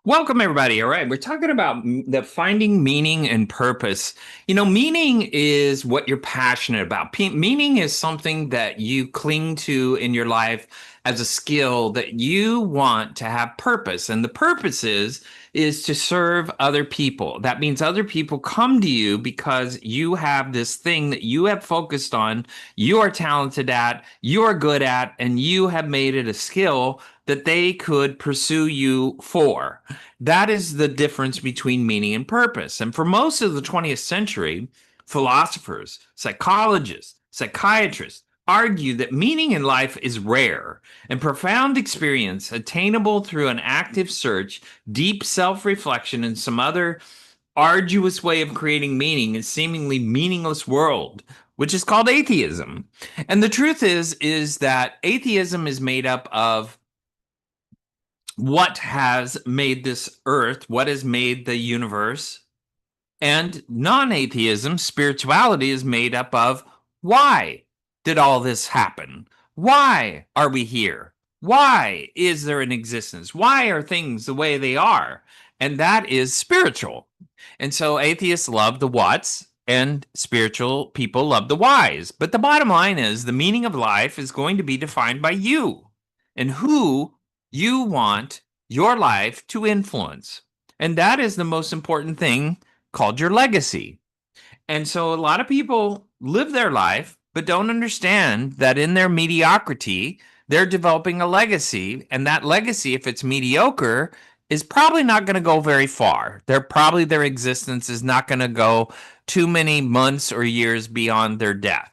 Welcome, everybody. All right, we're talking about the finding meaning and purpose. Meaning is what you're passionate about. Meaning is something that you cling to in your life as a skill that you want to have purpose. And the purpose is to serve other people. That means other people come to you because you have this thing that you have focused on, you are talented at, you are good at, and you have made it a skill that they could pursue you for. That is the difference between meaning and purpose. And for most of the 20th century, philosophers, psychologists, psychiatrists argue that meaning in life is rare and profound experience attainable through an active search, deep self reflection, and some other arduous way of creating meaning in seemingly meaningless world, which is called atheism. And the truth is that atheism is made up of what has made this earth, what has made the universe, and non atheism, spirituality, is made up of why did all this happen? Why are we here? Why is there an existence? Why are things the way they are? And that is spiritual. And so atheists love the what's and spiritual people love the whys. But the bottom line is the meaning of life is going to be defined by you and who you want your life to influence. And that is the most important thing, called your legacy. And so a lot of people live their life, but don't understand that in their mediocrity, they're developing a legacy. And that legacy, if it's mediocre, is probably not going to go very far. Their existence is not going to go too many months or years beyond their death.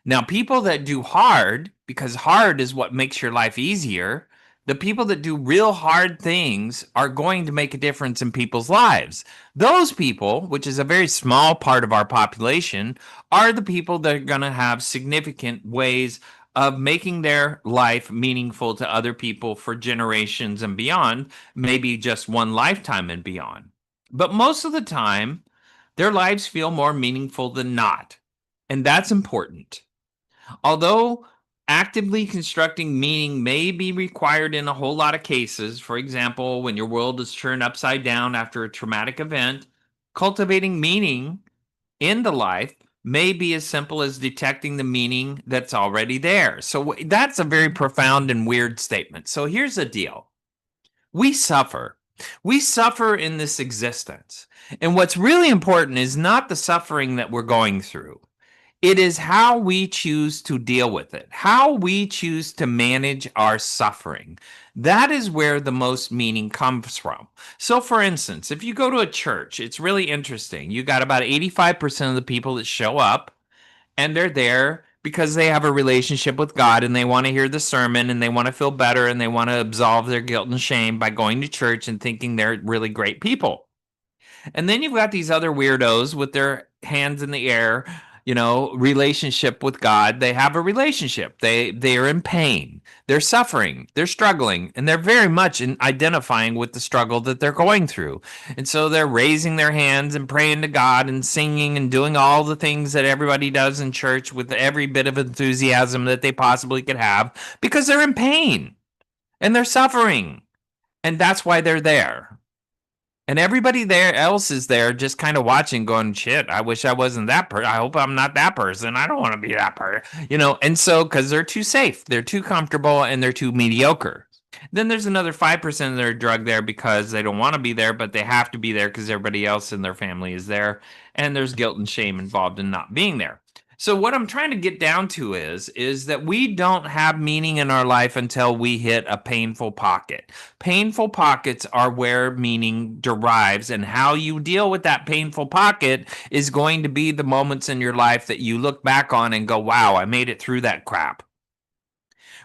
Now, people that do hard, because hard is what makes your life easier, the people that do real hard things are going to make a difference in people's lives. Those people, which is a very small part of our population, are the people that are going to have significant ways of making their life meaningful to other people for generations and beyond, maybe just one lifetime and beyond. But most of the time, their lives feel more meaningful than not. And that's important. Although actively constructing meaning may be required in a whole lot of cases, for example, when your world is turned upside down after a traumatic event, cultivating meaning in the life may be as simple as detecting the meaning that's already there. So that's a very profound and weird statement. So here's the deal. We suffer. We suffer in this existence. And what's really important is not the suffering that we're going through. It is how we choose to deal with it, how we choose to manage our suffering. That is where the most meaning comes from. So, for instance, if you go to a church, it's really interesting. You got about 85% of the people that show up, and they're there because they have a relationship with God and they want to hear the sermon and they want to feel better and they want to absolve their guilt and shame by going to church and thinking they're really great people. And then you've got these other weirdos with their hands in the air, relationship with God. They have a relationship. They're in pain. They're suffering. They're struggling, and they're very much in identifying with the struggle that they're going through. And so they're raising their hands and praying to God and singing and doing all the things that everybody does in church with every bit of enthusiasm that they possibly could have because they're in pain and they're suffering. And that's why they're there. And everybody there else is there just kind of watching, going, shit, I wish I wasn't that person. I hope I'm not that person. I don't want to be that person. And so because they're too safe, they're too comfortable, and they're too mediocre. Then there's another 5% that are drugged there because they don't want to be there, but they have to be there because everybody else in their family is there. And there's guilt and shame involved in not being there. So what I'm trying to get down to is that we don't have meaning in our life until we hit a painful pocket. Painful pockets are where meaning derives, and how you deal with that painful pocket is going to be the moments in your life that you look back on and go, wow, I made it through that crap.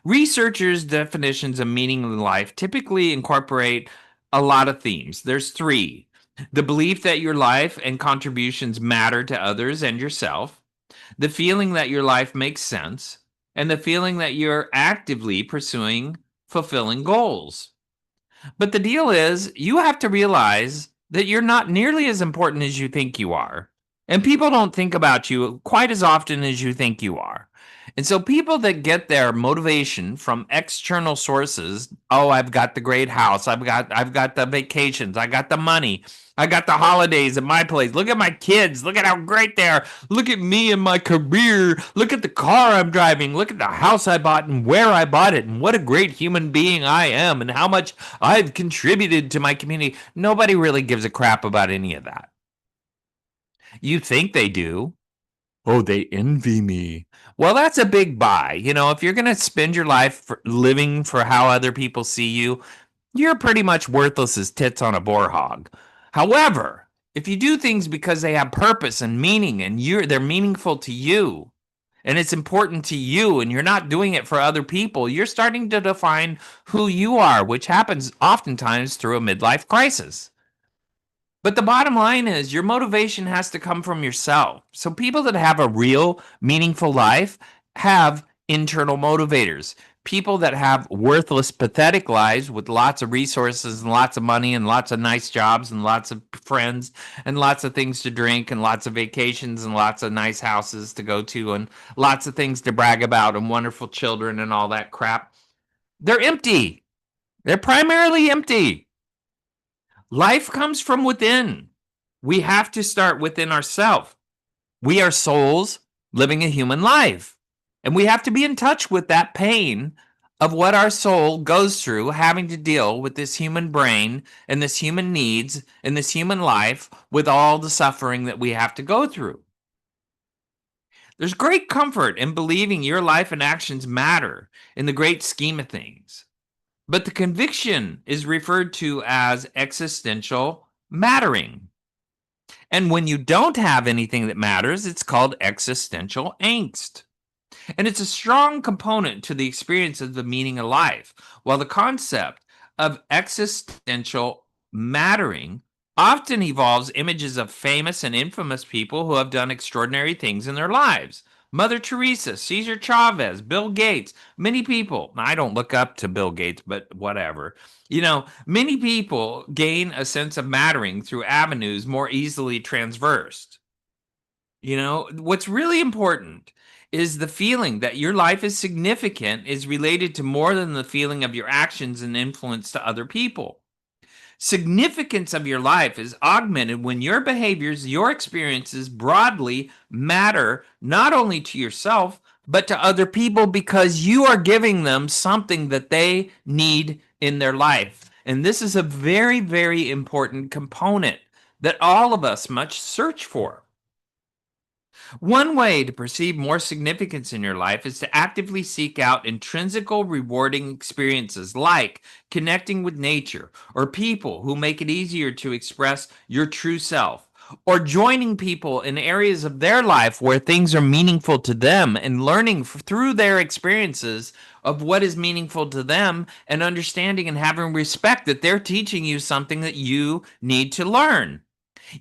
Researchers' definitions of meaning in life typically incorporate a lot of themes. There's three: the belief that your life and contributions matter to others and yourself, the feeling that your life makes sense, and the feeling that you're actively pursuing fulfilling goals. But the deal is, you have to realize that you're not nearly as important as you think you are. And people don't think about you quite as often as you think you are. And so people that get their motivation from external sources, oh, I've got the great house, I've got the vacations, I got the money, I got the holidays at my place. Look at my kids, look at how great they are. Look at me and my career. Look at the car I'm driving. Look at the house I bought and where I bought it and what a great human being I am and how much I've contributed to my community. Nobody really gives a crap about any of that. You think they do. Oh, they envy me. Well, that's a big buy. If you're going to spend your life living for how other people see you, you're pretty much worthless as tits on a boar hog. However, if you do things because they have purpose and meaning and they're meaningful to you and it's important to you and you're not doing it for other people, you're starting to define who you are, which happens oftentimes through a midlife crisis. But the bottom line is your motivation has to come from yourself. So people that have a real meaningful life have internal motivators. People that have worthless, pathetic lives with lots of resources and lots of money and lots of nice jobs and lots of friends and lots of things to drink and lots of vacations and lots of nice houses to go to and lots of things to brag about and wonderful children and all that crap. They're empty. They're primarily empty. Life comes from within. We have to start within ourselves. We are souls living a human life. And we have to be in touch with that pain of what our soul goes through having to deal with this human brain and this human needs and this human life with all the suffering that we have to go through. There's great comfort in believing your life and actions matter in the great scheme of things. But the conviction is referred to as existential mattering. And when you don't have anything that matters, it's called existential angst. And it's a strong component to the experience of the meaning of life. While the concept of existential mattering often evolves images of famous and infamous people who have done extraordinary things in their lives. Mother Teresa, Cesar Chavez, Bill Gates, many people. I don't look up to Bill Gates, but whatever. Many people gain a sense of mattering through avenues more easily transversed. What's really important is the feeling that your life is significant is related to more than the feeling of your actions and influence to other people. Significance of your life is augmented when your behaviors, your experiences broadly matter not only to yourself, but to other people because you are giving them something that they need in their life. And this is a very, very important component that all of us must search for. One way to perceive more significance in your life is to actively seek out intrinsical rewarding experiences like connecting with nature or people who make it easier to express your true self, or joining people in areas of their life where things are meaningful to them and learning through their experiences of what is meaningful to them and understanding and having respect that they're teaching you something that you need to learn.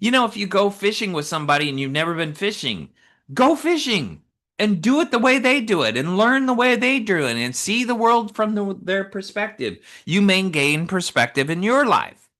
If you go fishing with somebody and you've never been fishing, go fishing and do it the way they do it and learn the way they do it and see the world from their perspective. You may gain perspective in your life.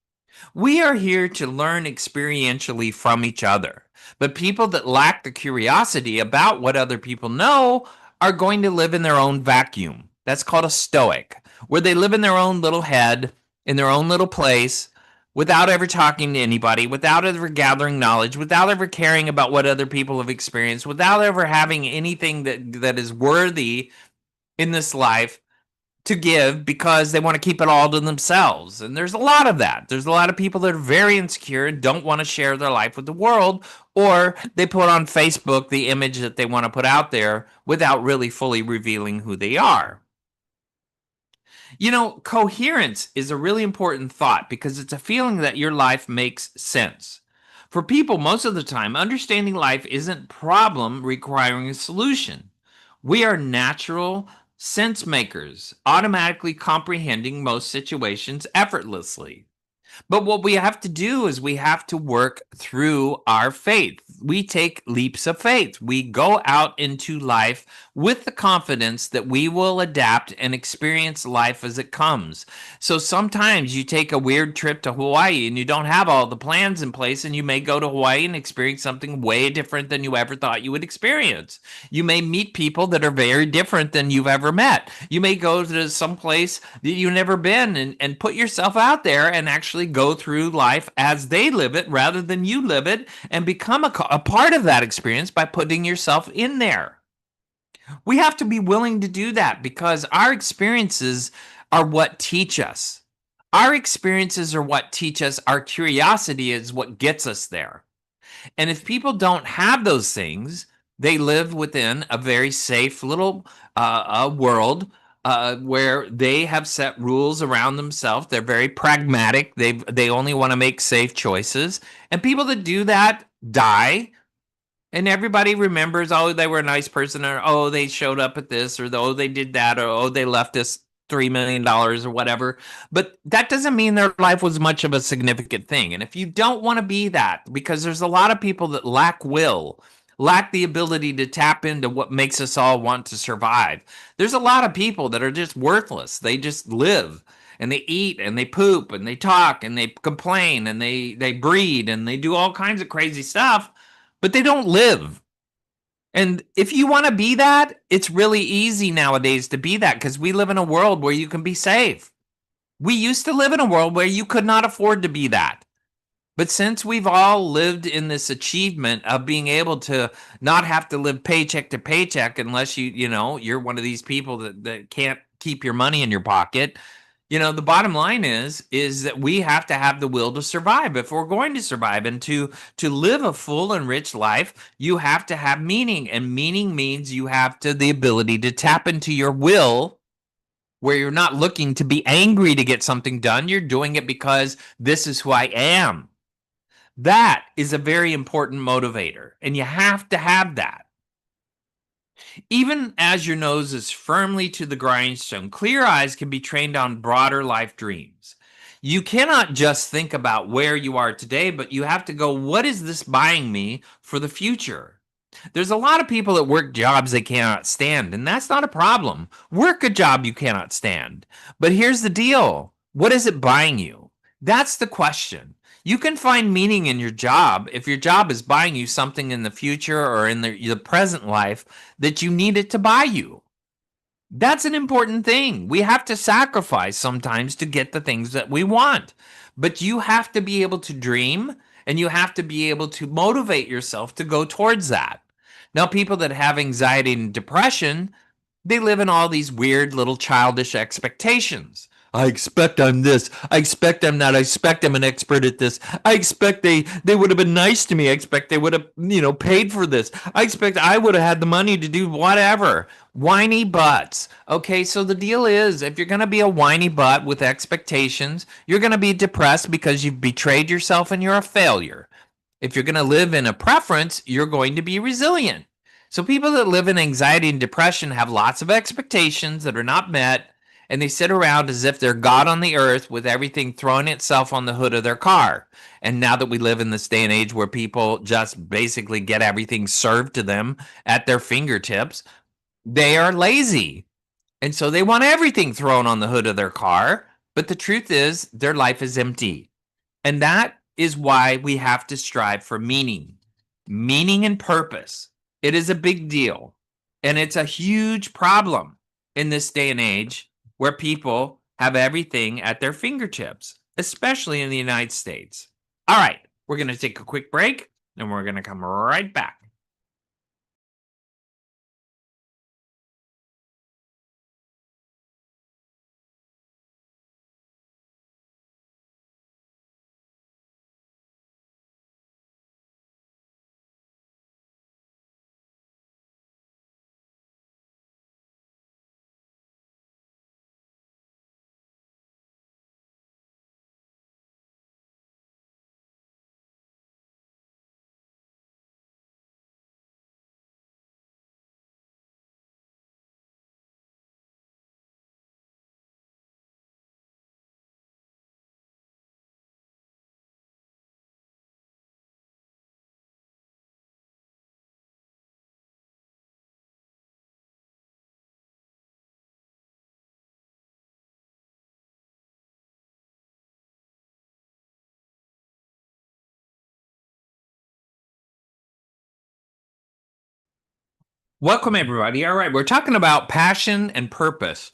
We are here to learn experientially from each other. But people that lack the curiosity about what other people know are going to live in their own vacuum. That's called a stoic, where they live in their own little head, in their own little place, without ever talking to anybody, without ever gathering knowledge, without ever caring about what other people have experienced, without ever having anything that is worthy in this life to give because they want to keep it all to themselves. And there's a lot of that. There's a lot of people that are very insecure and don't want to share their life with the world, or they put on Facebook the image that they want to put out there without really fully revealing who they are. Coherence is a really important thought because it's a feeling that your life makes sense. For people, most of the time, understanding life isn't a problem requiring a solution. We are natural sense makers, automatically comprehending most situations effortlessly. But what we have to do is we have to work through our faith. We take leaps of faith. We go out into life with the confidence that we will adapt and experience life as it comes. So sometimes you take a weird trip to Hawaii and you don't have all the plans in place, and you may go to Hawaii and experience something way different than you ever thought you would experience. You may meet people that are very different than you've ever met. You may go to some place that you've never been, and put yourself out there and actually go through life as they live it rather than you live it, and become a part of that experience by putting yourself in there. We have to be willing to do that because our experiences are what teach us. Our experiences are what teach us. Our curiosity is what gets us there. And if people don't have those things, they live within a very safe little world where they have set rules around themselves. They're very pragmatic. They only want to make safe choices. And people that do that die, and everybody remembers, oh, they were a nice person, or oh, they showed up at this, or oh, they did that, or oh, they left us $3 million or whatever. But that doesn't mean their life was much of a significant thing. And if you don't want to be that, because there's a lot of people that lack will, lack the ability to tap into what makes us all want to survive. There's a lot of people that are just worthless. They just live and they eat and they poop and they talk and they complain and they breed and they do all kinds of crazy stuff, but they don't live. And if you want to be that, it's really easy nowadays to be that because we live in a world where you can be safe. We used to live in a world where you could not afford to be that. But since we've all lived in this achievement of being able to not have to live paycheck to paycheck unless you're one of these people that can't keep your money in your pocket, the bottom line is that we have to have the will to survive if we're going to survive. And to live a full and rich life, you have to have meaning. And meaning means you have to the ability to tap into your will, where you're not looking to be angry to get something done. You're doing it because this is who I am. That is a very important motivator, and you have to have that. Even as your nose is firmly to the grindstone, clear eyes can be trained on broader life dreams. You cannot just think about where you are today, but you have to go, what is this buying me for the future? There's a lot of people that work jobs they cannot stand, and that's not a problem. Work a job you cannot stand. But here's the deal, what is it buying you? That's the question. You can find meaning in your job if your job is buying you something in the future or in the present life that you need it to buy you. That's an important thing. We have to sacrifice sometimes to get the things that we want. But you have to be able to dream, and you have to be able to motivate yourself to go towards that. Now, people that have anxiety and depression, they live in all these weird little childish expectations. I expect I'm this. I expect I'm that. I expect I'm an expert at this. I expect they would have been nice to me. I expect they would have, paid for this. I expect I would have had the money to do whatever. Whiny butts. Okay, so the deal is if you're going to be a whiny butt with expectations, you're going to be depressed because you've betrayed yourself and you're a failure. If you're going to live in a preference, you're going to be resilient. So people that live in anxiety and depression have lots of expectations that are not met, and they sit around as if they're God on the earth with everything throwing itself on the hood of their car. And now that we live in this day and age where people just basically get everything served to them at their fingertips, they are lazy. And so they want everything thrown on the hood of their car. But the truth is, their life is empty. And that is why we have to strive for meaning and purpose. It is a big deal. And it's a huge problem in this day and age where people have everything at their fingertips, especially in the United States. All right, we're going to take a quick break and we're going to come right back. Welcome, everybody. All right, we're talking about passion and purpose,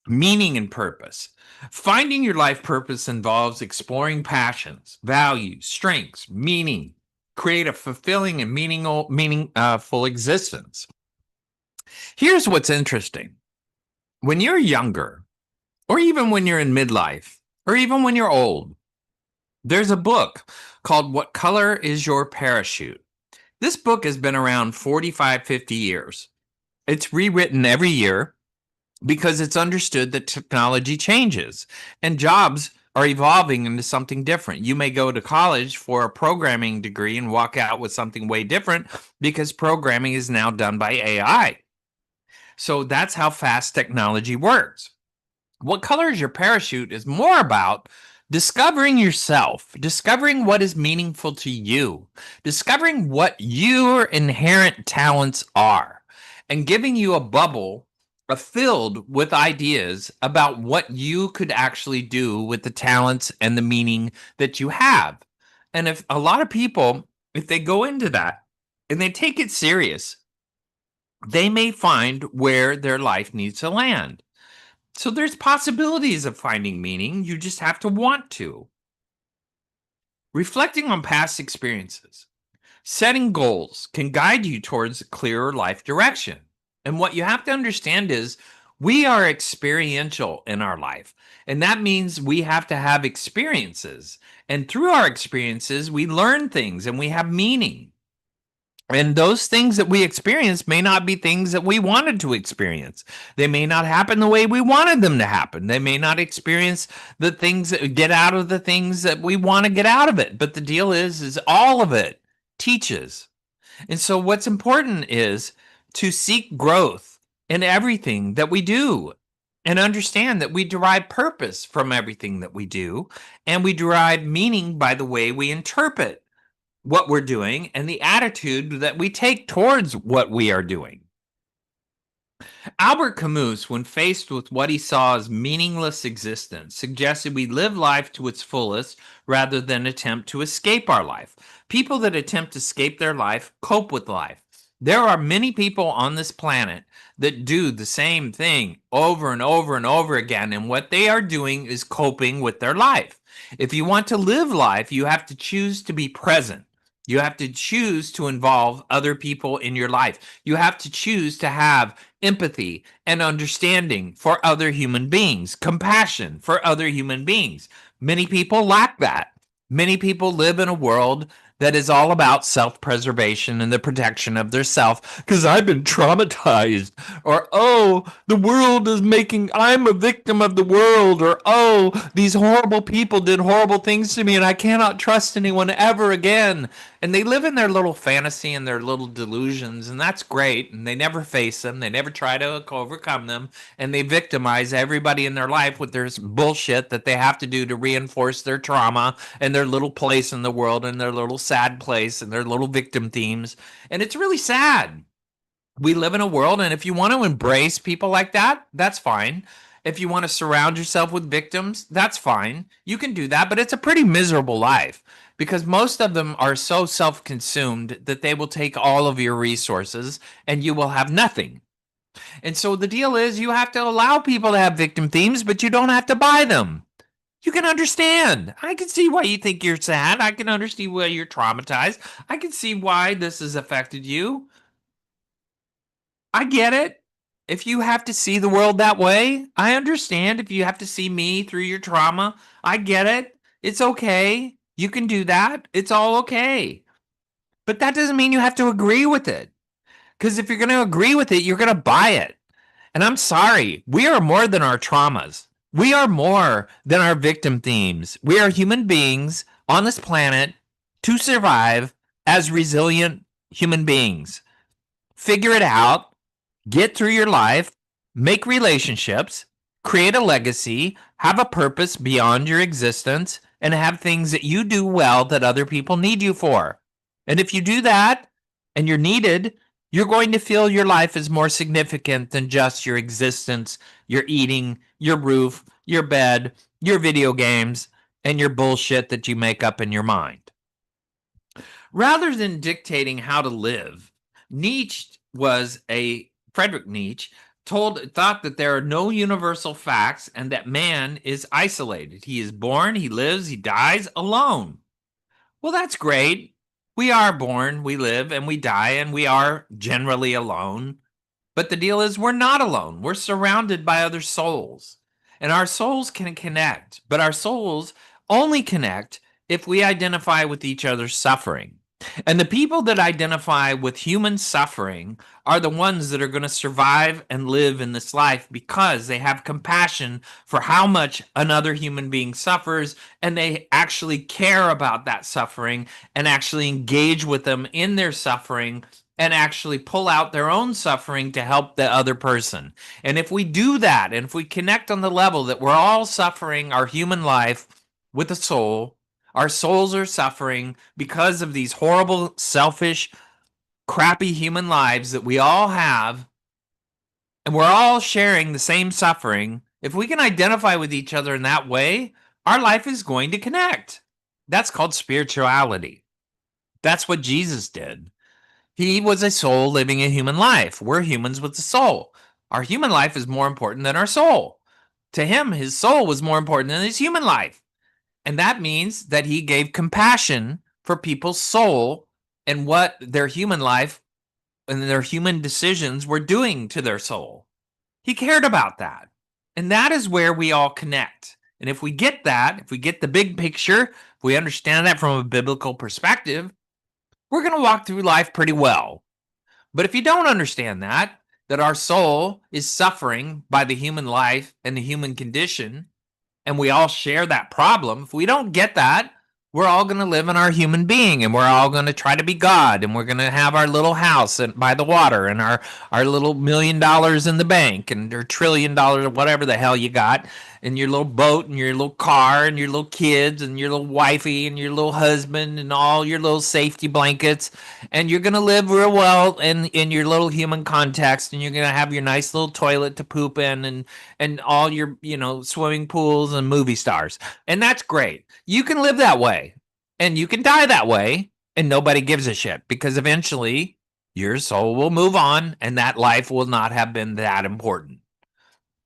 meaning and purpose. Finding your life purpose involves exploring passions, values, strengths, meaning, create a fulfilling and meaningful existence. Here's what's interesting. When you're younger, or even when you're in midlife, or even when you're old, there's a book called What Color is Your Parachute? This book has been around 45, 50 years. It's rewritten every year because it's understood that technology changes and jobs are evolving into something different. You may go to college for a programming degree and walk out with something way different because programming is now done by AI. So that's how fast technology works. What Color is Your Parachute is more about discovering yourself, discovering what is meaningful to you, discovering what your inherent talents are, and giving you a bubble filled with ideas about what you could actually do with the talents and the meaning that you have. And if a lot of people, if they go into that and they take it serious, they may find where their life needs to land. So there's possibilities of finding meaning. You just have to want to. Reflecting on past experiences, setting goals can guide you towards a clearer life direction. And what you have to understand is we are experiential in our life. And that means we have to have experiences. And through our experiences, we learn things and we have meaning. And those things that we experience may not be things that we wanted to experience. They may not happen the way we wanted them to happen. They may not experience the things that get out of the things that we want to get out of it. But the deal is all of it teaches. And so what's important is to seek growth in everything that we do and understand that we derive purpose from everything that we do, and we derive meaning by the way we interpret what we're doing and the attitude that we take towards what we are doing. Albert Camus, when faced with what he saw as meaningless existence, suggested we live life to its fullest rather than attempt to escape our life. People that attempt to escape their life cope with life. There are many people on this planet that do the same thing over and over and over again, and what they are doing is coping with their life. If you want to live life, you have to choose to be present. You have to choose to involve other people in your life. You have to choose to have empathy and understanding for other human beings, compassion for other human beings. Many people lack that. Many people live in a world that is all about self-preservation and the protection of their self because I've been traumatized, or oh, the world is making, I'm a victim of the world, or oh, these horrible people did horrible things to me and I cannot trust anyone ever again. And they live in their little fantasy and their little delusions, and that's great. And they never face them. They never try to overcome them. And they victimize everybody in their life with their bullshit that they have to do to reinforce their trauma and their little place in the world and their little sad place and their little victim themes. And it's really sad. We live in a world, and if you want to embrace people like that, that's fine. If you want to surround yourself with victims, that's fine. You can do that, but it's a pretty miserable life because most of them are so self-consumed that they will take all of your resources and you will have nothing. And so the deal is you have to allow people to have victim themes, but you don't have to buy them. You can understand. I can see why you think you're sad. I can understand why you're traumatized. I can see why this has affected you. I get it. If you have to see the world that way, I understand. If you have to see me through your trauma, I get it. It's okay. You can do that. It's all okay. But that doesn't mean you have to agree with it. Because if you're going to agree with it, you're going to buy it. And I'm sorry, we are more than our traumas. We are more than our victim themes. We are human beings on this planet to survive as resilient human beings. Figure it out. Get through your life, make relationships, create a legacy, have a purpose beyond your existence, and have things that you do well that other people need you for. And if you do that and you're needed, you're going to feel your life is more significant than just your existence, your eating, your roof, your bed, your video games, and your bullshit that you make up in your mind. Rather than dictating how to live, Friedrich Nietzsche thought that there are no universal facts and that man is isolated. He is born, he lives, he dies alone. Well, that's great. We are born, we live, and we die, and we are generally alone. But the deal is, we're not alone. We're surrounded by other souls. And our souls can connect, but our souls only connect if we identify with each other's suffering. And the people that identify with human suffering are the ones that are going to survive and live in this life because they have compassion for how much another human being suffers, and they actually care about that suffering and actually engage with them in their suffering and actually pull out their own suffering to help the other person. And if we do that, and if we connect on the level that we're all suffering our human life with a soul, our souls are suffering because of these horrible, selfish, crappy human lives that we all have, and we're all sharing the same suffering. If we can identify with each other in that way, our life is going to connect. That's called spirituality. That's what Jesus did. He was a soul living a human life. We're humans with a soul. Our human life is more important than our soul. To him, his soul was more important than his human life. And that means that he gave compassion for people's soul and what their human life and their human decisions were doing to their soul. He cared about that. And that is where we all connect. And if we get that, if we get the big picture, if we understand that from a biblical perspective, we're going to walk through life pretty well. But if you don't understand that our soul is suffering by the human life and the human condition, and we all share that problem, if we don't get that, we're all going to live in our human being, and we're all going to try to be God, and we're going to have our little house by the water and our little $1 million in the bank and our $1 trillion or whatever the hell you got, and your little boat and your little car and your little kids and your little wifey and your little husband and all your little safety blankets, and you're going to live real well in your little human context, and you're going to have your nice little toilet to poop in and all your swimming pools and movie stars, and that's great. You can live that way and you can die that way, and nobody gives a shit, because eventually your soul will move on and that life will not have been that important.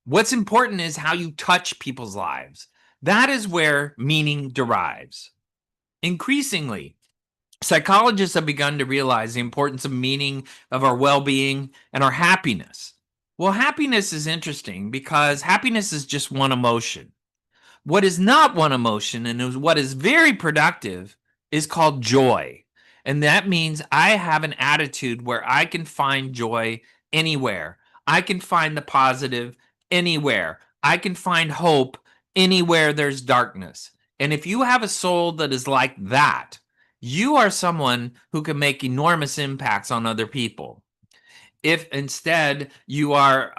What's important is how you touch people's lives. That is where meaning derives. Increasingly, psychologists have begun to realize the importance of meaning, of our well-being, and our happiness. Well, happiness is interesting because happiness is just one emotion. What is not one emotion and what is very productive is called joy. And that means I have an attitude where I can find joy anywhere. I can find the positive anywhere. I can find hope anywhere there's darkness. And if you have a soul that is like that, you are someone who can make enormous impacts on other people. If instead you are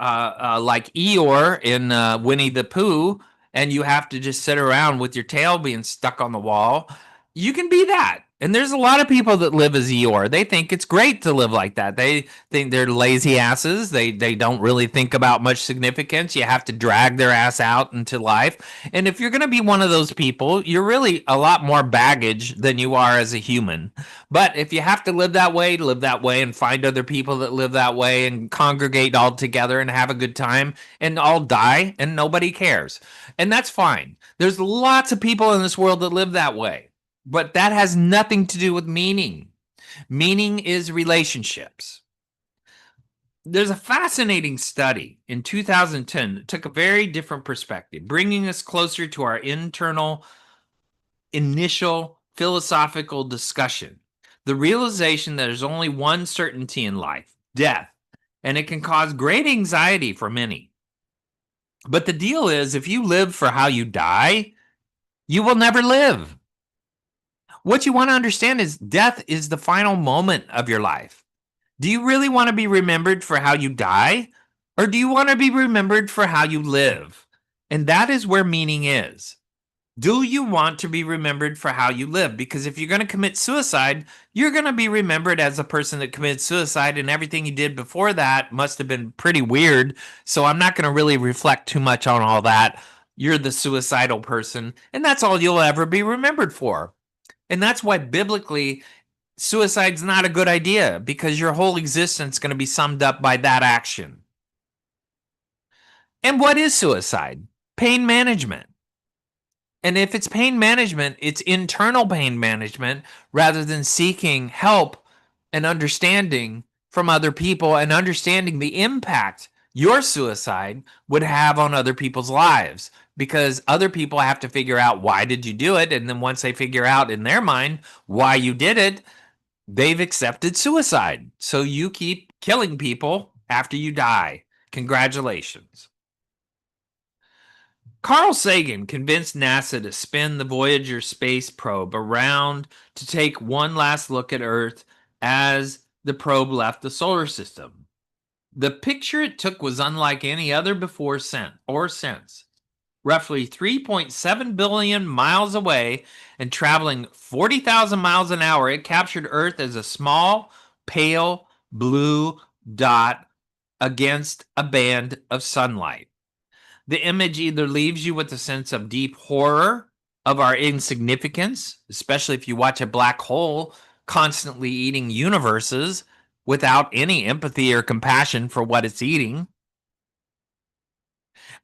like Eeyore in Winnie the Pooh, and you have to just sit around with your tail being stuck on the wall, you can be that. And there's a lot of people that live as Eeyore. They think it's great to live like that. They think they're lazy asses. They don't really think about much significance. You have to drag their ass out into life. And if you're going to be one of those people, you're really a lot more baggage than you are as a human. But if you have to live that way and find other people that live that way and congregate all together and have a good time and all die and nobody cares. And that's fine. There's lots of people in this world that live that way. But that has nothing to do with meaning. Meaning is relationships. There's a fascinating study in 2010 that took a very different perspective, bringing us closer to our internal, initial philosophical discussion. The realization that there's only one certainty in life, death, and it can cause great anxiety for many. But the deal is, if you live for how you die, you will never live. What you want to understand is death is the final moment of your life. Do you really want to be remembered for how you die? Or do you want to be remembered for how you live? And that is where meaning is. Do you want to be remembered for how you live? Because if you're going to commit suicide, you're going to be remembered as a person that committed suicide, and everything you did before that must have been pretty weird. So I'm not going to really reflect too much on all that. You're the suicidal person, and that's all you'll ever be remembered for. And that's why biblically, suicide's not a good idea because your whole existence is going to be summed up by that action. And what is suicide? Pain management. And if it's pain management, it's internal pain management rather than seeking help and understanding from other people and understanding the impact your suicide would have on other people's lives, because other people have to figure out why did you do it, and then once they figure out in their mind why you did it, they've accepted suicide. So you keep killing people after you die. Congratulations. Carl Sagan convinced NASA to spin the Voyager space probe around to take one last look at Earth as the probe left the solar system. The picture it took was unlike any other before or since. Roughly 3.7 billion miles away and traveling 40,000 miles an hour, it captured Earth as a small, pale blue dot against a band of sunlight. The image either leaves you with a sense of deep horror of our insignificance, especially if you watch a black hole constantly eating universes without any empathy or compassion for what it's eating,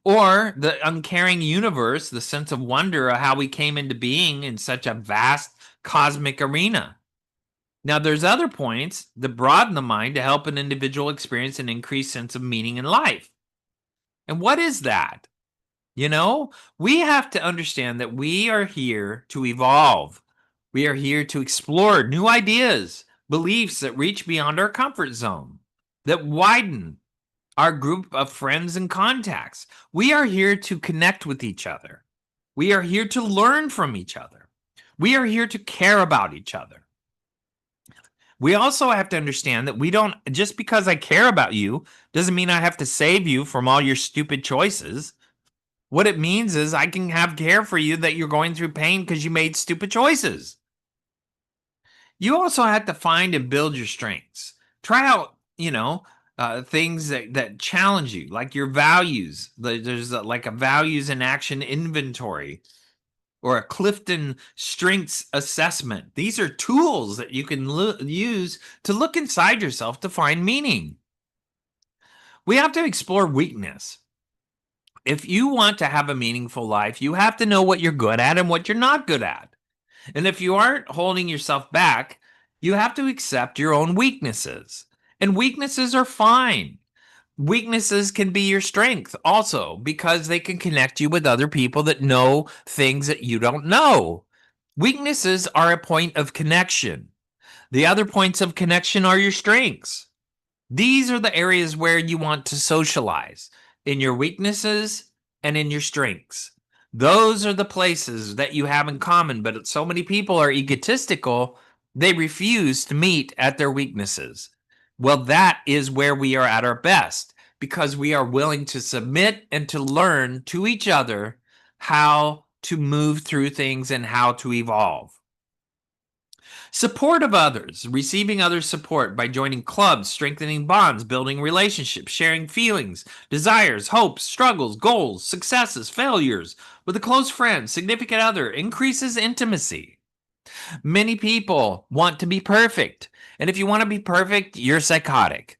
or the uncaring universe, the sense of wonder of how we came into being in such a vast cosmic arena. Now, there's other points that broaden the mind to help an individual experience an increased sense of meaning in life. And what is that? You know, we have to understand that we are here to evolve. We are here to explore new ideas, beliefs that reach beyond our comfort zone, that widen our group of friends and contacts. We are here to connect with each other. We are here to learn from each other. We are here to care about each other. We also have to understand that we don't, just because I care about you, doesn't mean I have to save you from all your stupid choices. What it means is I can have care for you that you're going through pain because you made stupid choices. You also have to find and build your strengths. Try out, things that challenge you, like your values. There's like a values and action inventory or a Clifton Strengths assessment. These are tools that you can use to look inside yourself to find meaning. We have to explore weakness. If you want to have a meaningful life, you have to know what you're good at and what you're not good at. And if you aren't holding yourself back, you have to accept your own weaknesses. And weaknesses are fine. Weaknesses can be your strength also because they can connect you with other people that know things that you don't know. Weaknesses are a point of connection. The other points of connection are your strengths. These are the areas where you want to socialize, in your weaknesses and in your strengths. Those are the places that you have in common, but so many people are egotistical, they refuse to meet at their weaknesses. Well, that is where we are at our best because we are willing to submit and to learn to each other how to move through things and how to evolve. Support of others, receiving others' support by joining clubs, strengthening bonds, building relationships, sharing feelings, desires, hopes, struggles, goals, successes, failures with a close friend, significant other, increases intimacy. Many people want to be perfect. And if you want to be perfect, you're psychotic.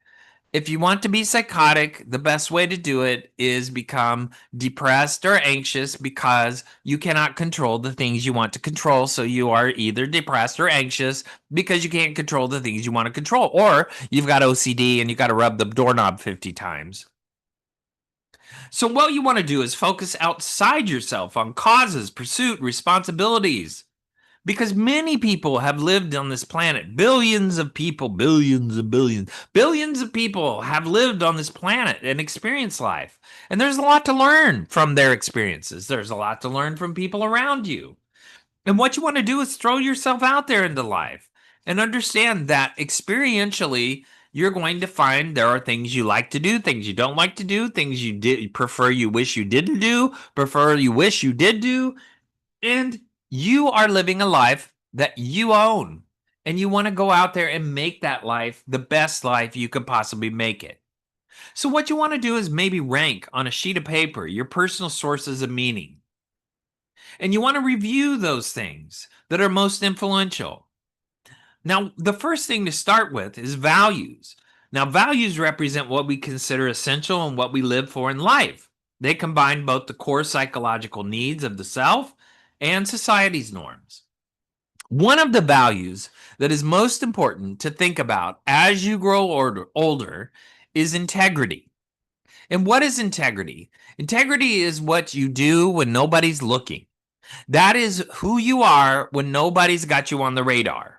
If you want to be psychotic, the best way to do it is become depressed or anxious because you cannot control the things you want to control. So you are either depressed or anxious because you can't control the things you want to control. Or you've got OCD and you got to rub the doorknob 50 times. So what you want to do is focus outside yourself on causes, pursuit, responsibilities. Because many people have lived on this planet. Billions of people, billions and billions, billions of people have lived on this planet and experienced life. And there's a lot to learn from their experiences. There's a lot to learn from people around you. And what you want to do is throw yourself out there into life and understand that experientially, you're going to find there are things you like to do, things you don't like to do, things you did prefer you wish you didn't do, prefer you wish you did do, and you are living a life that you own. And you want to go out there and make that life the best life you could possibly make it. So, what you want to do is maybe rank on a sheet of paper your personal sources of meaning. And you want to review those things that are most influential. Now, the first thing to start with is values. Now, values represent what we consider essential and what we live for in life. They combine both the core psychological needs of the self and society's norms. One of the values that is most important to think about as you grow older is integrity. And what is integrity? Integrity is what you do when nobody's looking. That is who you are when nobody's got you on the radar.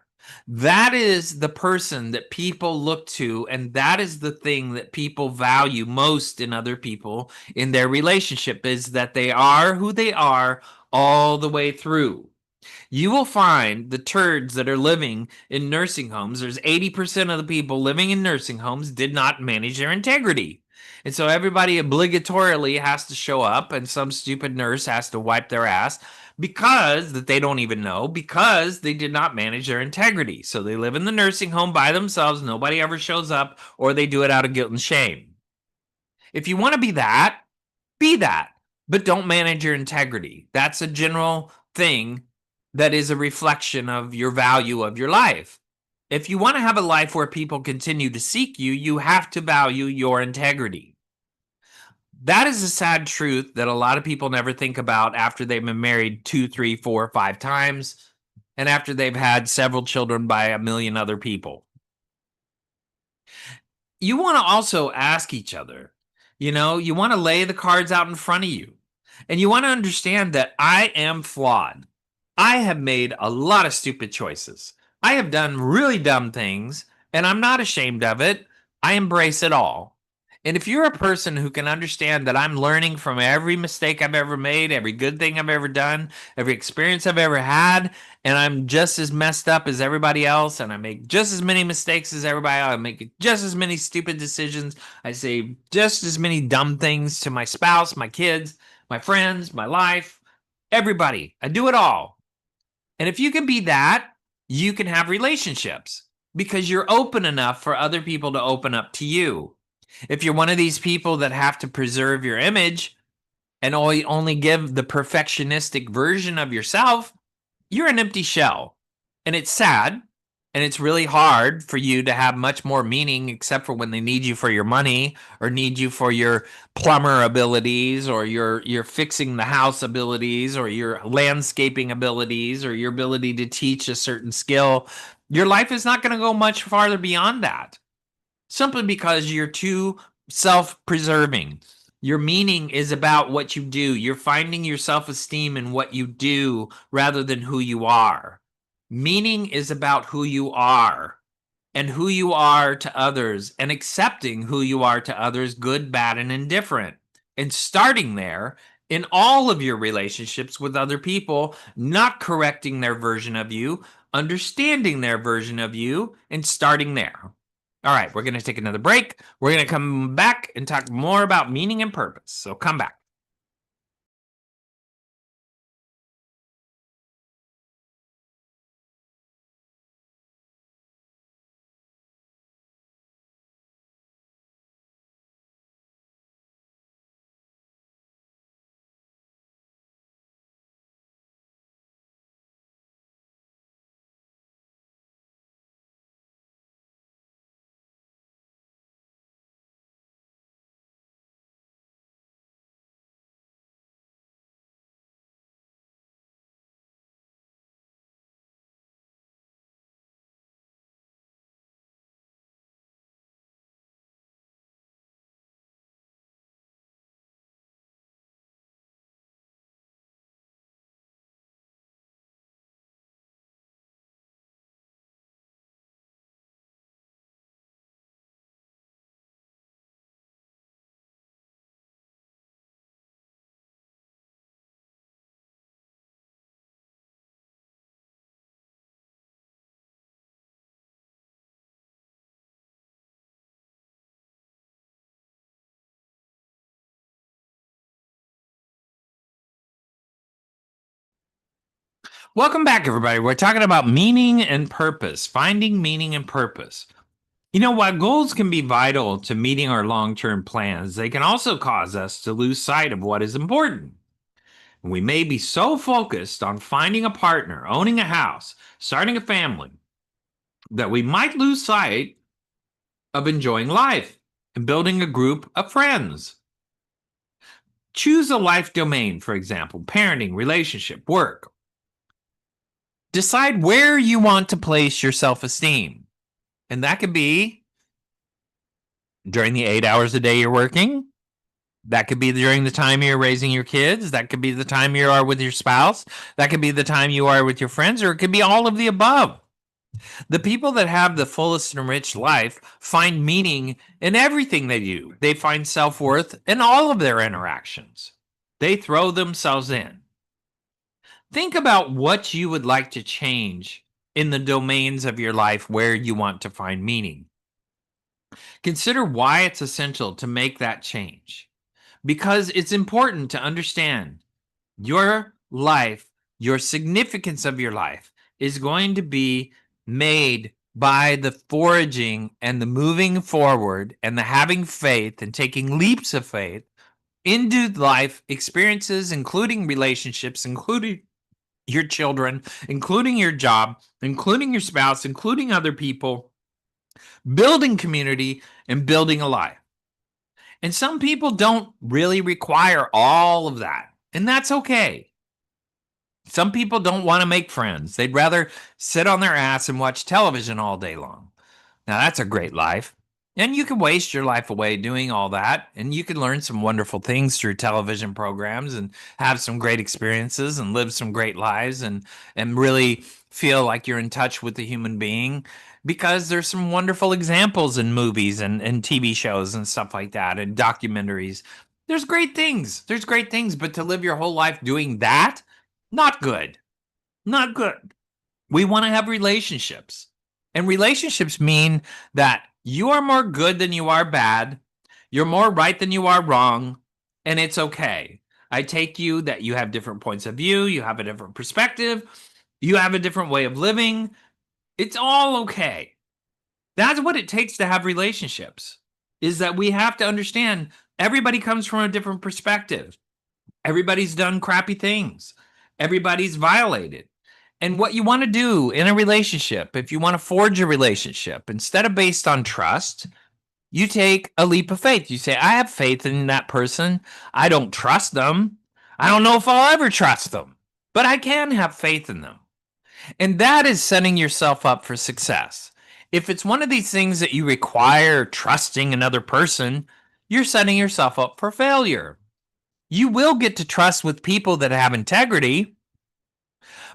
That is the person that people look to, and that is the thing that people value most in other people in their relationship is that they are who they are all the way through. You will find the turds that are living in nursing homes. There's 80% of the people living in nursing homes did not manage their integrity. And so everybody obligatorily has to show up, and some stupid nurse has to wipe their ass because that they don't even know because they did not manage their integrity. So they live in the nursing home by themselves. Nobody ever shows up, or they do it out of guilt and shame. If you want to be that, but don't manage your integrity. That's a general thing that is a reflection of your value of your life. If you want to have a life where people continue to seek you, you have to value your integrity. That is a sad truth that a lot of people never think about after they've been married 2, 3, 4, 5 times, and after they've had several children by a million other people. You want to also ask each other, you want to lay the cards out in front of you. And you want to understand that I am flawed. I have made a lot of stupid choices. I have done really dumb things, and I'm not ashamed of it. I embrace it all. And if you're a person who can understand that I'm learning from every mistake I've ever made, every good thing I've ever done, every experience I've ever had, and I'm just as messed up as everybody else, and I make just as many mistakes as everybody else, I make just as many stupid decisions, I say just as many dumb things to my spouse, my kids, my friends, my life, everybody. I do it all. And if you can be that, you can have relationships because you're open enough for other people to open up to you. If you're one of these people that have to preserve your image and only give the perfectionistic version of yourself, you're an empty shell. And it's sad. And it's really hard for you to have much more meaning except for when they need you for your money or need you for your plumber abilities or your fixing the house abilities or your landscaping abilities or your ability to teach a certain skill. Your life is not going to go much farther beyond that simply because you're too self-preserving. Your meaning is about what you do. You're finding your self-esteem in what you do rather than who you are. Meaning is about who you are and who you are to others and accepting who you are to others, good, bad, and indifferent. And starting there in all of your relationships with other people, not correcting their version of you, understanding their version of you, and starting there. All right, we're going to take another break. We're going to come back and talk more about meaning and purpose. So come back. Welcome back, everybody. We're talking about meaning and purpose, finding meaning and purpose. While goals can be vital to meeting our long term plans, they can also cause us to lose sight of what is important. We may be so focused on finding a partner, owning a house, starting a family, that we might lose sight of enjoying life and building a group of friends. Choose a life domain, for example, parenting, relationship, work. Decide where you want to place your self esteem. And that could be during the 8 hours a day you're working. That could be during the time you're raising your kids. That could be the time you are with your spouse. That could be the time you are with your friends, or it could be all of the above. The people that have the fullest and rich life find meaning in everything they do. They find self worth in all of their interactions. They throw themselves in. Think about what you would like to change in the domains of your life where you want to find meaning. Consider why it's essential to make that change, because it's important to understand your life, your significance of your life is going to be made by the foraging and the moving forward and the having faith and taking leaps of faith into life experiences, including relationships, including your children, including your job, including your spouse, including other people, building community and building a life. And some people don't really require all of that, and that's okay. Some people don't want to make friends. They'd rather sit on their ass and watch television all day long. Now, that's a great life. And you can waste your life away doing all that. And you can learn some wonderful things through television programs and have some great experiences and live some great lives and really feel like you're in touch with the human being, because there's some wonderful examples in movies and TV shows and stuff like that and documentaries. There's great things. There's great things. But to live your whole life doing that, not good. Not good. We want to have relationships. And relationships mean that you are more good than you are bad. You're more right than you are wrong. And it's okay. I take you that you have different points of view. You have a different perspective. You have a different way of living. It's all okay. That's what it takes to have relationships, is that we have to understand everybody comes from a different perspective. Everybody's done crappy things. Everybody's violated. And what you want to do in a relationship, if you want to forge a relationship, instead of based on trust, you take a leap of faith. You say, I have faith in that person. I don't trust them. I don't know if I'll ever trust them, but I can have faith in them. And that is setting yourself up for success. If it's one of these things that you require trusting another person, you're setting yourself up for failure. You will get to trust with people that have integrity,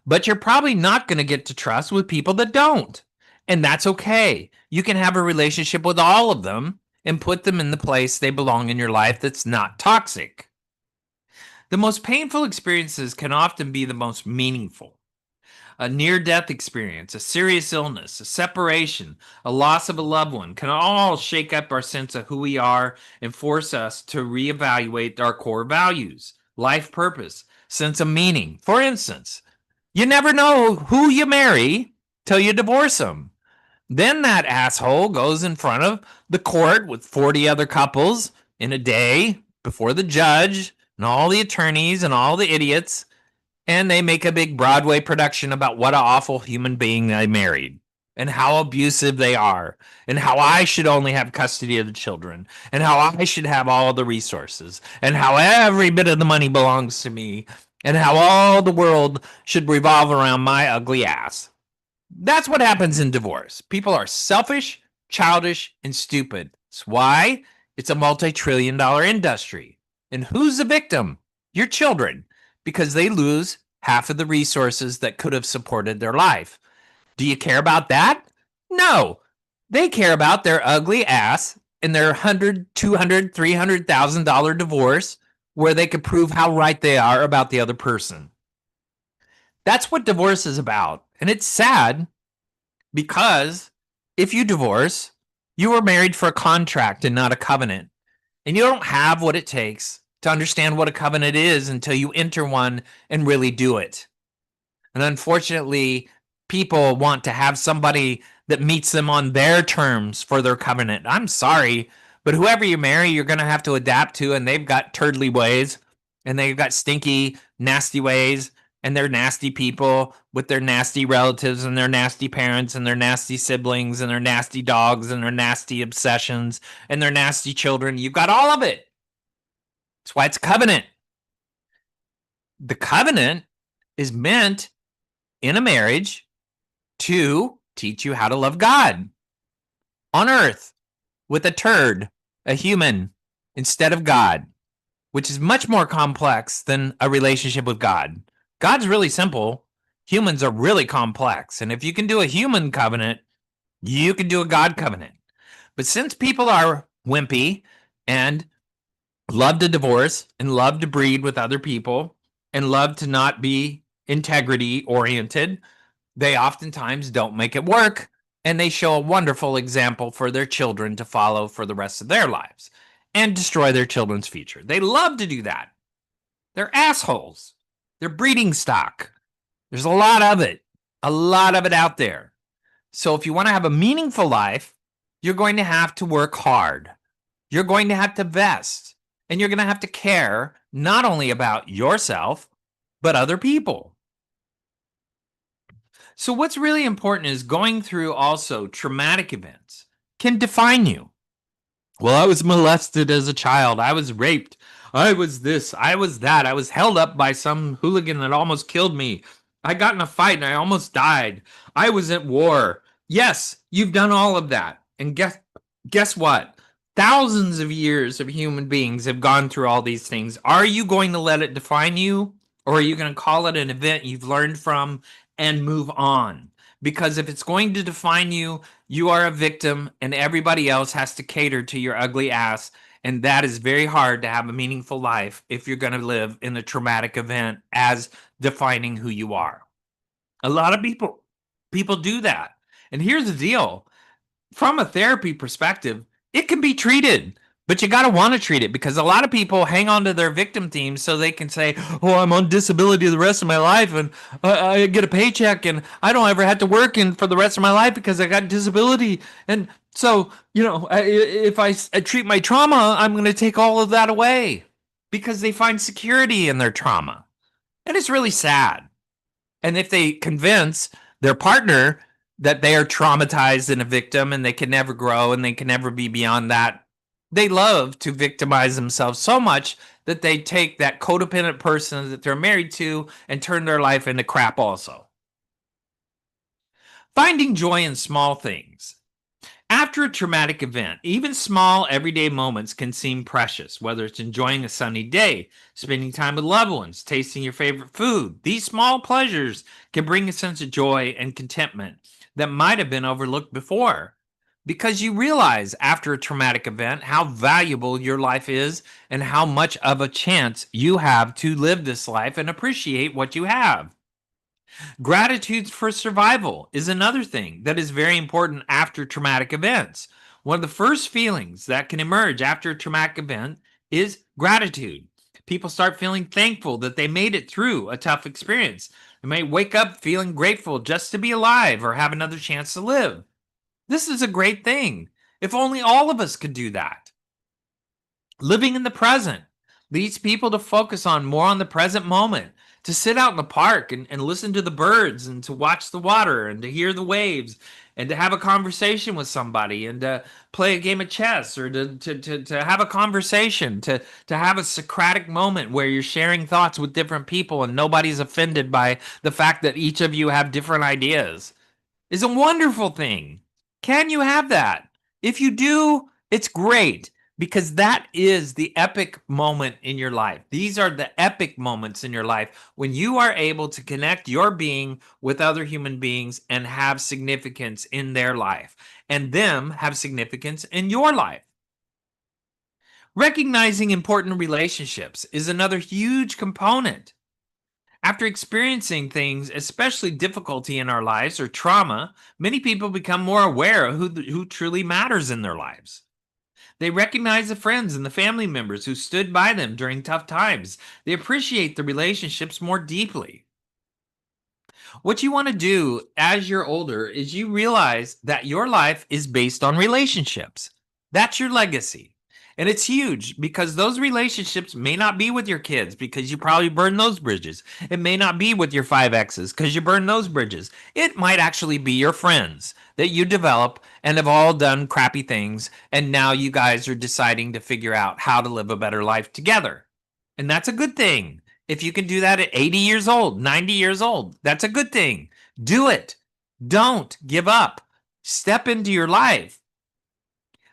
but you're probably not going to get to trust with people that don't. And that's okay. You can have a relationship with all of them and put them in the place they belong in your life that's not toxic. The most painful experiences can often be the most meaningful. A near-death experience, a serious illness, a separation, a loss of a loved one can all shake up our sense of who we are and force us to reevaluate our core values, life purpose, sense of meaning. For instance, you never know who you marry till you divorce them. Then that asshole goes in front of the court with 40 other couples in a day before the judge and all the attorneys and all the idiots, and they make a big Broadway production about what an awful human being I married and how abusive they are and how I should only have custody of the children and how I should have all the resources and how every bit of the money belongs to me and how all the world should revolve around my ugly ass. That's what happens in divorce. People are selfish, childish, and stupid. That's why it's a multi-trillion-dollar industry. And who's the victim? Your children, because they lose half of the resources that could have supported their life. Do you care about that? No. They care about their ugly ass and their $100, $200, $300,000 divorce where they could prove how right they are about the other person. That's what divorce is about. And it's sad because if you divorce, you were married for a contract and not a covenant. And you don't have what it takes to understand what a covenant is until you enter one and really do it. And unfortunately, people want to have somebody that meets them on their terms for their covenant. I'm sorry, but whoever you marry, you're going to have to adapt to, and they've got turtly ways, and they've got stinky, nasty ways, and they're nasty people with their nasty relatives and their nasty parents and their nasty siblings and their nasty dogs and their nasty obsessions and their nasty children. You've got all of it. That's why it's a covenant. The covenant is meant in a marriage to teach you how to love God on earth with a turd, a human, instead of God, which is much more complex than a relationship with God. God's really simple. Humans are really complex. And if you can do a human covenant, you can do a God covenant. But since people are wimpy and love to divorce and love to breed with other people and love to not be integrity oriented, they oftentimes don't make it work. And they show a wonderful example for their children to follow for the rest of their lives and destroy their children's future. They love to do that. They're assholes. They're breeding stock. There's a lot of it out there. So if you want to have a meaningful life, you're going to have to work hard. You're going to have to vest, and you're going to have to care not only about yourself, but other people. So what's really important is going through also traumatic events can define you. Well, I was molested as a child. I was raped. I was this. I was that. I was held up by some hooligan that almost killed me. I got in a fight and I almost died. I was at war. Yes, you've done all of that. And guess what? Thousands of years of human beings have gone through all these things. Are you going to let it define you? Or are you going to call it an event you've learned from and move on? Because if it's going to define you, you are a victim and everybody else has to cater to your ugly ass. And that is very hard to have a meaningful life if you're going to live in a traumatic event as defining who you are. A lot of people do that. And here's the deal. From a therapy perspective, it can be treated, but you got to want to treat it, because a lot of people hang on to their victim themes so they can say, oh, I'm on disability the rest of my life and I get a paycheck and I don't ever have to work for the rest of my life because I got disability. And so, if I treat my trauma, I'm going to take all of that away, because they find security in their trauma. And it's really sad. And if they convince their partner that they are traumatized and a victim and they can never grow and they can never be beyond that, they love to victimize themselves so much that they take that codependent person that they're married to and turn their life into crap also. Finding joy in small things. After a traumatic event, even small everyday moments can seem precious, whether it's enjoying a sunny day, spending time with loved ones, tasting your favorite food. These small pleasures can bring a sense of joy and contentment that might have been overlooked before, because you realize after a traumatic event how valuable your life is and how much of a chance you have to live this life and appreciate what you have. Gratitude for survival is another thing that is very important after traumatic events. One of the first feelings that can emerge after a traumatic event is gratitude. People start feeling thankful that they made it through a tough experience. They may wake up feeling grateful just to be alive or have another chance to live. This is a great thing. If only all of us could do that. Living in the present leads people to focus more on the present moment, to sit out in the park and listen to the birds and to watch the water and to hear the waves and to have a conversation with somebody and to play a game of chess or to have a conversation, to have a Socratic moment where you're sharing thoughts with different people and nobody's offended by the fact that each of you have different ideas, is a wonderful thing. Can you have that? If you do, it's great, because that is the epic moment in your life. These are the epic moments in your life when you are able to connect your being with other human beings and have significance in their life, and them have significance in your life. Recognizing important relationships is another huge component. After experiencing things, especially difficulty in our lives or trauma, many people become more aware of who truly matters in their lives. They recognize the friends and the family members who stood by them during tough times. They appreciate the relationships more deeply. What you want to do as you're older is you realize that your life is based on relationships. That's your legacy. And it's huge because those relationships may not be with your kids because you probably burn those bridges. It may not be with your five exes because you burn those bridges. It might actually be your friends that you develop and have all done crappy things. And now you guys are deciding to figure out how to live a better life together. And that's a good thing. If you can do that at 80 years old, 90 years old, that's a good thing. Do it. Don't give up. Step into your life.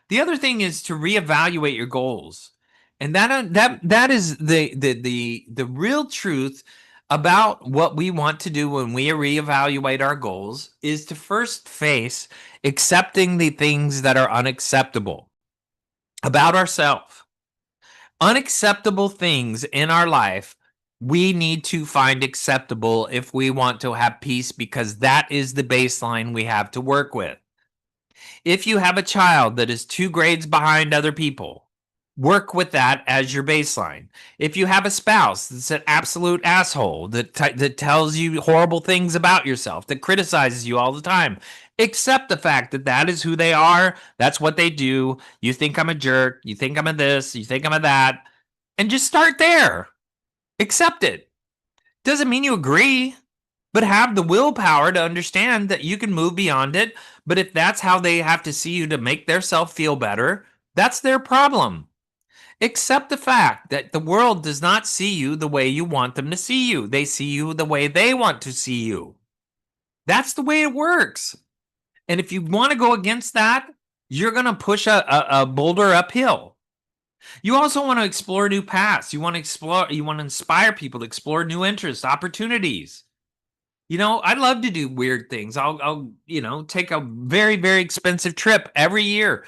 The other thing is to reevaluate your goals. And that is the real truth about what we want to do when we reevaluate our goals is to first face accepting the things that are unacceptable about ourselves. Unacceptable things in our life we need to find acceptable if we want to have peace because that is the baseline we have to work with. If you have a child that is 2 grades behind other people, work with that as your baseline. If you have a spouse that's an absolute asshole that tells you horrible things about yourself, that criticizes you all the time, accept the fact that that is who they are. That's what they do. You think I'm a jerk. You think I'm a this. You think I'm a that. And just start there. Accept it. Doesn't mean you agree, but have the willpower to understand that you can move beyond it. But if that's how they have to see you to make themselves feel better, that's their problem. Accept the fact that the world does not see you the way you want them to see you. They see you the way they want to see you. That's the way it works. And if you want to go against that, you're going to push a boulder uphill. You also want to explore new paths. You want to inspire people to explore new interests, opportunities. I'd love to do weird things. I'll take a very, very expensive trip every year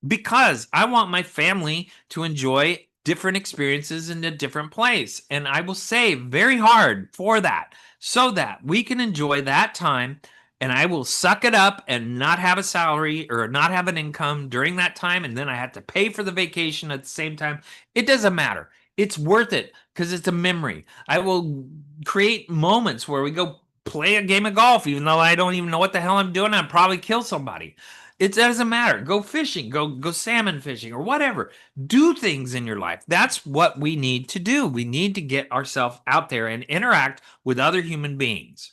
because I want my family to enjoy different experiences in a different place. And I will save very hard for that so that we can enjoy that time. And I will suck it up and not have a salary or not have an income during that time. And then I have to pay for the vacation at the same time. It doesn't matter. It's worth it because it's a memory. I will create moments where we go play a game of golf, even though I don't even know what the hell I'm doing. I'll probably kill somebody. It doesn't matter. Go fishing, go salmon fishing or whatever. Do things in your life. That's what we need to do. We need to get ourselves out there and interact with other human beings.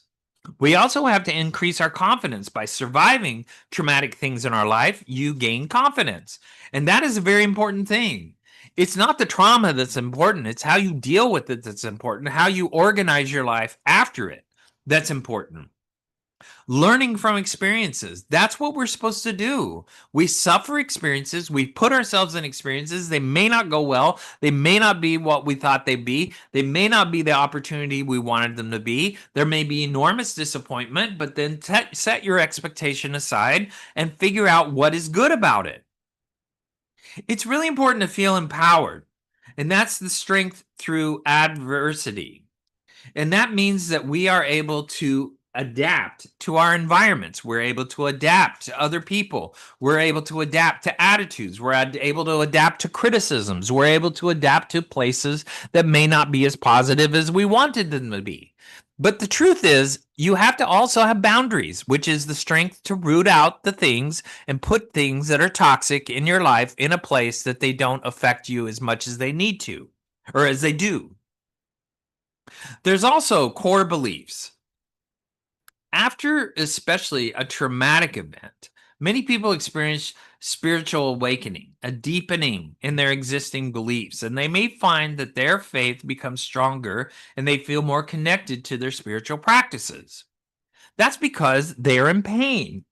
We also have to increase our confidence by surviving traumatic things in our life. You gain confidence. And that is a very important thing. It's not the trauma that's important. It's how you deal with it that's important. How you organize your life after it that's important. Learning from experiences. That's what we're supposed to do. We suffer experiences. We put ourselves in experiences. They may not go well. They may not be what we thought they'd be. They may not be the opportunity we wanted them to be. There may be enormous disappointment, but then set your expectation aside and figure out what is good about it. It's really important to feel empowered, and that's the strength through adversity. And that means that we are able to adapt to our environments. We're able to adapt to other people. We're able to adapt to attitudes. We're able to adapt to criticisms. We're able to adapt to places that may not be as positive as we wanted them to be. But the truth is, you have to also have boundaries, which is the strength to root out the things and put things that are toxic in your life in a place that they don't affect you as much as they need to, or as they do. There's also core beliefs. After especially a traumatic event, many people experience spiritual awakening, a deepening in their existing beliefs, and they may find that their faith becomes stronger and they feel more connected to their spiritual practices. That's because they're in pain.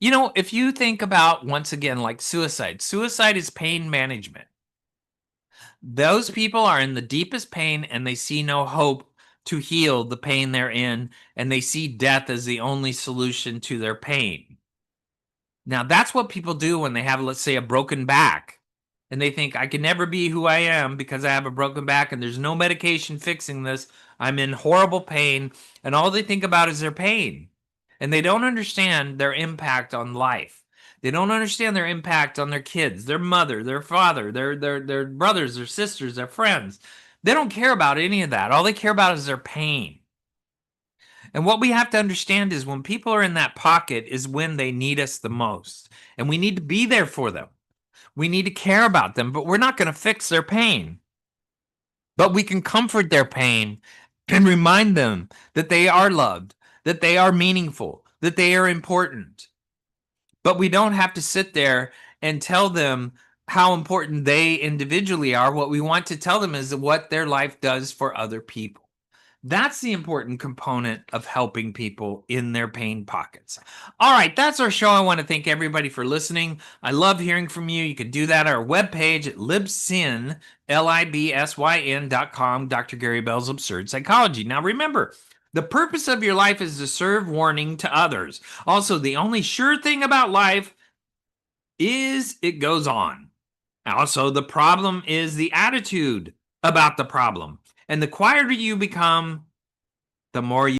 If you think about, once again, like suicide is pain management. Those people are in the deepest pain and they see no hope to heal the pain they're in, and they see death as the only solution to their pain. Now, that's what people do when they have, let's say, a broken back, and they think, I can never be who I am because I have a broken back and there's no medication fixing this. I'm in horrible pain, and all they think about is their pain, and they don't understand their impact on life. They don't understand their impact on their kids, their mother, their father, their brothers, their sisters, their friends. They don't care about any of that. All they care about is their pain. And what we have to understand is when people are in that pocket is when they need us the most. And we need to be there for them. We need to care about them, but we're not going to fix their pain. But we can comfort their pain and remind them that they are loved, that they are meaningful, that they are important. But we don't have to sit there and tell them how important they individually are. What we want to tell them is what their life does for other people. That's the important component of helping people in their pain pockets. All right, that's our show. I want to thank everybody for listening. I love hearing from you. You can do that at our webpage at libsyn, libsyn.com, Dr. Gary Bell's Absurd Psychology. Now remember, the purpose of your life is to serve warning to others. Also, the only sure thing about life is it goes on. Also, the problem is the attitude about the problem. And the quieter you become, the more you